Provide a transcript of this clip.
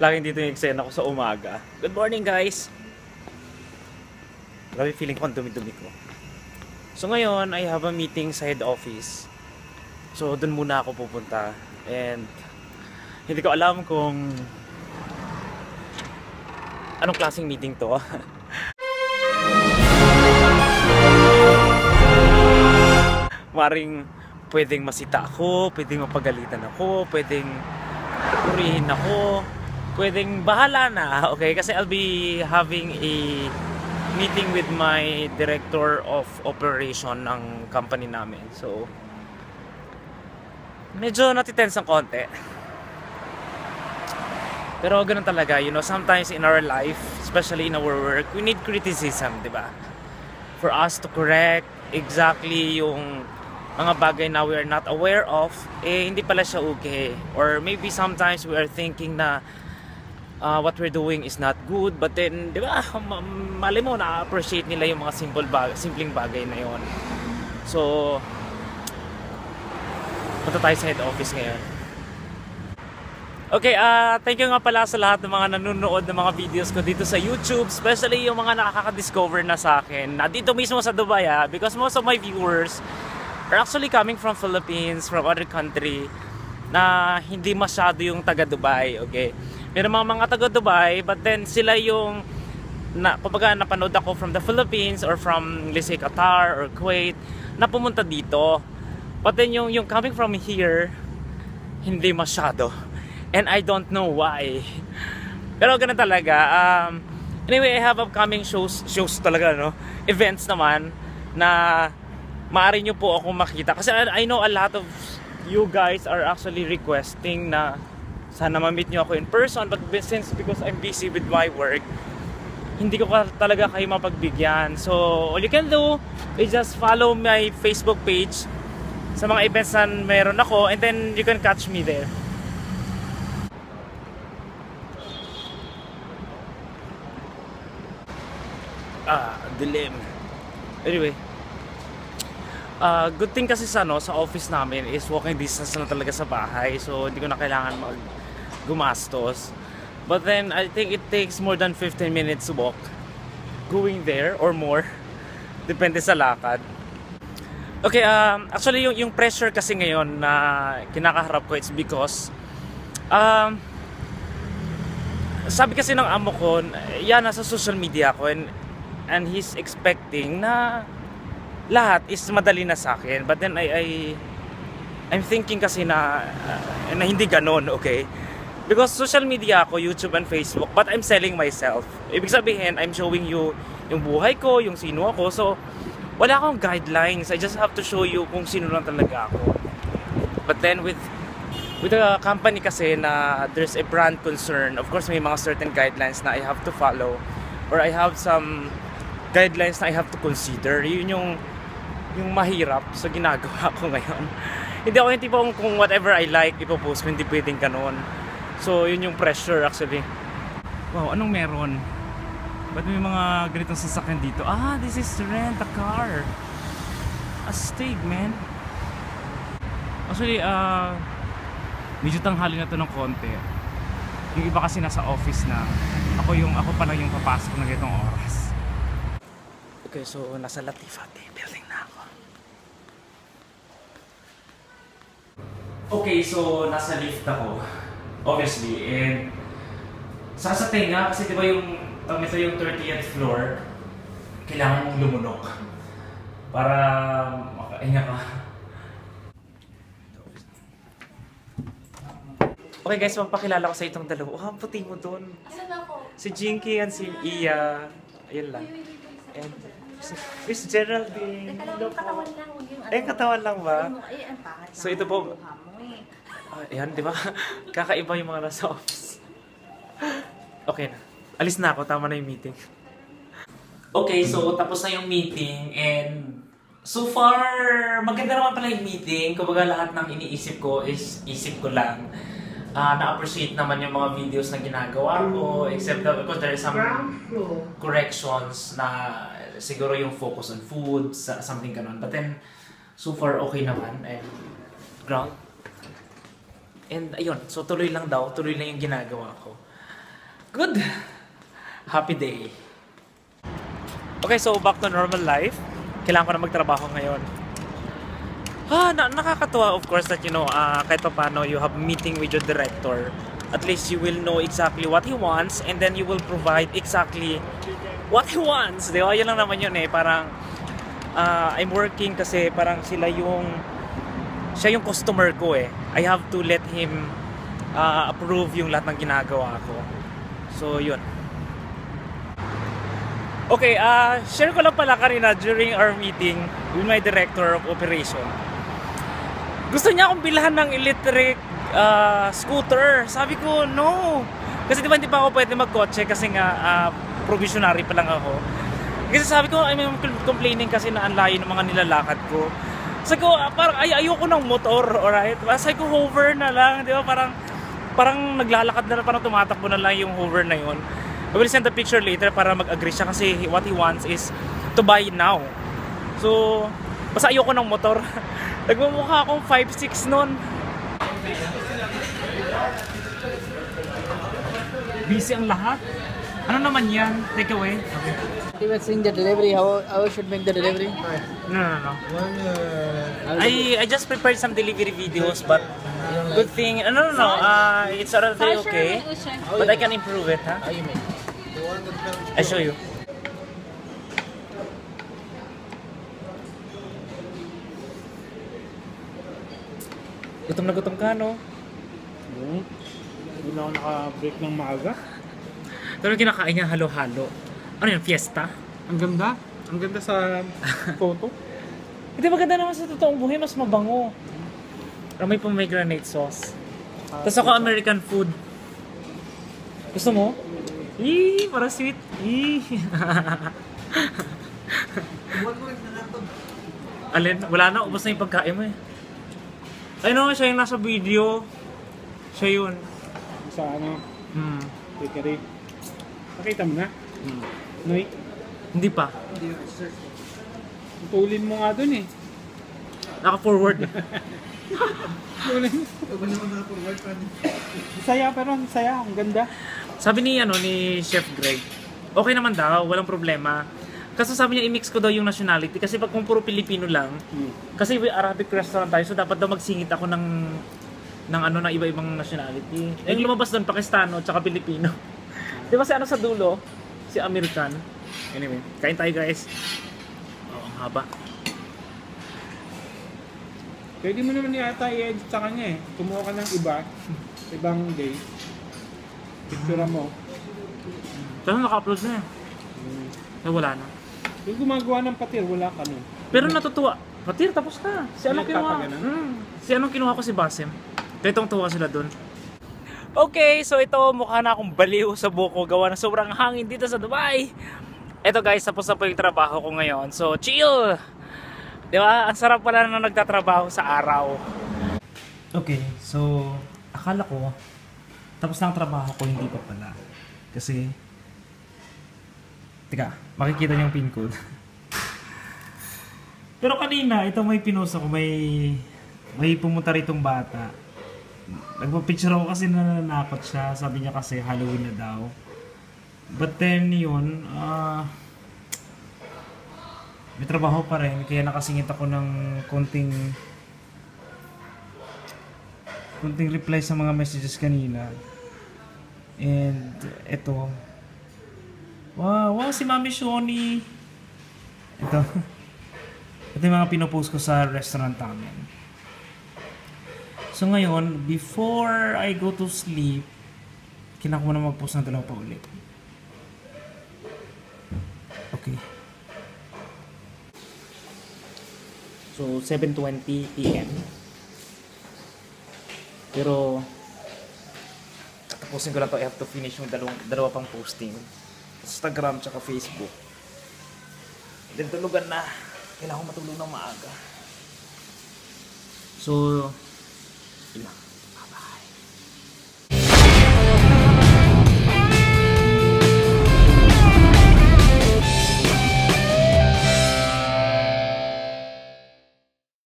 Laging dito yung eksena ko sa umaga. Good morning, guys! Grabe, feeling ko ang dumi-dumi ko. So ngayon, I have a meeting sa head office. So dun muna ako pupunta. And hindi ko alam kung anong klaseng meeting to. Maring pwedeng masita ako, pwedeng mapagalitan ako, pwedeng purihin ako, pwedeng bahala na, okay? Kasi I'll be having a meeting with my director of operation ng company namin. So, medyo natitense ang konti. Pero ganun talaga, you know, sometimes in our life, especially in our work, we need criticism, di ba? For us to correct exactly yung mga bagay na we are not aware of, hindi pala siya okay. Or maybe sometimes we are thinking na what we're doing is not good, but then, di ba, mali mo, na-appreciate nila yung mga simpleng bagay na yon. So, punta tayo sa head office ngayon. Okay, thank you nga pala sa lahat ng mga nanonood ng mga videos ko dito sa YouTube, especially yung mga nakaka-discover na sa akin, na dito mismo sa Dubai, because most of my viewers are actually coming from Philippines, from other country, na hindi masyado yung taga-Dubai, okay? Meron mga taga-Dubai, but then sila yung, kumbaga napanood ako from the Philippines or from, let's say, Qatar or Kuwait, na pumunta dito. But then yung coming from here, hindi masyado. And I don't know why. Pero ganun talaga. Anyway, I have upcoming shows talaga, no? Events naman, na maaari nyo po ako makita. Kasi I know a lot of you guys are actually requesting na sana ma-meet nyo ako in person. But because I'm busy with my work, hindi ko talaga kayo mapagbigyan. So, all you can do is just follow my Facebook page sa mga events na meron ako. And then, you can catch me there. Dilim. Anyway. Good thing kasi sa office namin is walking distance na talaga sa bahay, so hindi ko na kailangan gumastos. But then I think it takes more than 15 minutes to walk going there or more, depende sa lakad. Okay, actually yung pressure kasi ngayon na kinakaharap ko, it's because sabi kasi ng amo ko, yan, nasa social media ko, and he's expecting na lahat is madali na sa akin. But then I'm thinking kasi na hindi ganon, okay? Because social media ako, YouTube and Facebook, but I'm selling myself. Ibig sabihin, I'm showing you yung buhay ko, yung sino ako. So, wala akong guidelines. I just have to show you kung sino lang talaga ako. But then with a company kasi na there's a brand concern, of course may mga certain guidelines na I have to follow, or I have some guidelines na I have to consider. Yun yung mahirap sa ginagawa ko ngayon. Hindi ako yung tipong kung whatever I like ipopost ko, hindi pwedeng kanon. So yun yung pressure actually. Wow, anong meron? Ba't may mga ganitong sasakyan dito? This is to rent a car. Astig, man. Actually, medyo tanghali na to ng konti. Yung iba kasi nasa office na. Ako pala yung papasok ng ganitong oras. Okay, so nasa Latifati building na ako. Okay, so nasa lift ako, obviously, and sa tenga, kasi diba ito yung 30th floor, kailangan mong lumunok para makahinga ka. Okay guys, magpakilala ko sa itong dalawa. Puti mo dun. Asan ako? Si Jinky and si Iya. Ayun lang. And Miss Geraldine. Yung katawan lang. Yung katawan lang ba? Ay, ang pangat. So ito po. Ayan, di ba? Kakaiba yung mga nasa office. Okay na. Alis na ako. Tama na yung meeting. Okay, so tapos na yung meeting. And so far, maganda naman pala yung meeting. Kumbaga lahat ng iniisip ko is isip ko lang. Na-appreciate naman yung mga videos na ginagawa ko. Except that because there is some corrections na siguro yung focus on food, something ganon. But then, so far okay naman. And ground. And ayun, so tuloy lang daw, tuloy lang yung ginagawa ko. Good. Happy day. Okay, so back to normal life. Kailangan ko na magtrabaho ngayon. Nakakatuwa of course that kahit pa paano you have meeting with your director. At least you will know exactly what he wants and then you will provide exactly what he wants. Di ba? Yun lang naman yun eh. Parang I'm working kasi parang siya yung customer ko eh. I have to let him approve yung lahat ng ginagawa ko. So yun. Okay, share ko lang pala kanina during our meeting with my director of operation. Gusto niya akong bilhan ng electric scooter. Sabi ko, no. Kasi di ba ako pwede magkotse kasi nga provisionary pa lang ako. Kasi sabi ko, I'm complaining kasi na ang layo ng mga nilalakad ko. Sabi ko, parang ayoko ng motor, alright? Sabi ko, hover na lang, di ba? Parang naglalakad na lang, parang tumatakbo na lang yung hover na yun. I will send the picture later para mag-agree siya kasi what he wants is to buy now. So, basta ayoko ng motor. Nagmumukha akong 5'6" nun. Busy ang lahat. Ano naman yan? Take away. Okay. He was seeing the delivery. How should make the delivery? No. I just prepared some delivery videos, but good thing. No. It's already okay, but I can improve it, huh? I show you. Gutom na gutom ka, no? Hindi na ako naka-break ng maaga. Pero kinakain niya halo-halo. Ano yun? Fiesta? Ang ganda. Ang ganda sa photo. Hindi maganda naman sa totoong buhay, mas mabango. Pero may pomegranate sauce. Tapos ako American food. Gusto mo? Eee, para sweet. Eee. Alin? Wala na, ubos na yung pagkain mo eh. Ay no, siya yung nasa video. Siya yun. Sa bakery. Nakita mo na? Noy, Hindi pa. tulin mo nga dun eh. Naka-forward. Tulin mo. Saya pero ang saya. Ang ganda. Sabi ni Chef Greg, okay naman daw, walang problema. Kasi sabi niya i-mix ko daw yung nationality kasi pag kung puro Pilipino lang, kasi Arabic restaurant tayo, so dapat daw magsingit ako ng iba-ibang nationality. Yung lumabas doon Pakistano at saka Pilipino. Di ba si sa dulo? Si American. Anyway, kain tayo guys. Ang haba. Pwede mo naman yata i-edit sa kanya eh. Kumuha ka ng ibang day. Picture mo. Pero naka-upload na eh. Wala na. Yung gumagawa ng patir, wala ka nun. Pero natutuwa. Patir, tapos na. Si anong kinuha ko si Basim. Kaya itong tuwa sila dun. Okay, so ito mukha na akong baliw sa buko gawa na sobrang hangin dito sa Dubai. Ito guys, tapos na po yung trabaho ko ngayon. So, chill! Di ba? Ang sarap pala na nagtatrabaho sa araw. Okay, so akala ko tapos na ang trabaho ko, hindi pa pala. Kasi teka, makikita niyo yung pin code. Pero kanina, ito may pinost ako, may pumunta ritong bata. Nagpa-picture ako kasi nananakot siya. Sabi niya kasi Halloween na daw. But then yun, may trabaho pa rin. Kaya nakasingit ako ng konting reply sa mga messages kanina. And ito. Wow, si Mami Shoni. Ito. Ito yung mga pinopost ko sa restaurant namin. So ngayon, before I go to sleep, kailangan ko na mag-post ng dalawa pa ulit. Okay. So 7:20 PM. Pero tapusin ko lang to. I have to finish yung dalawa pang posting. Instagram tsaka Facebook. Then tulugan na. Kailangan ko matulog ng maaga. So, yun na.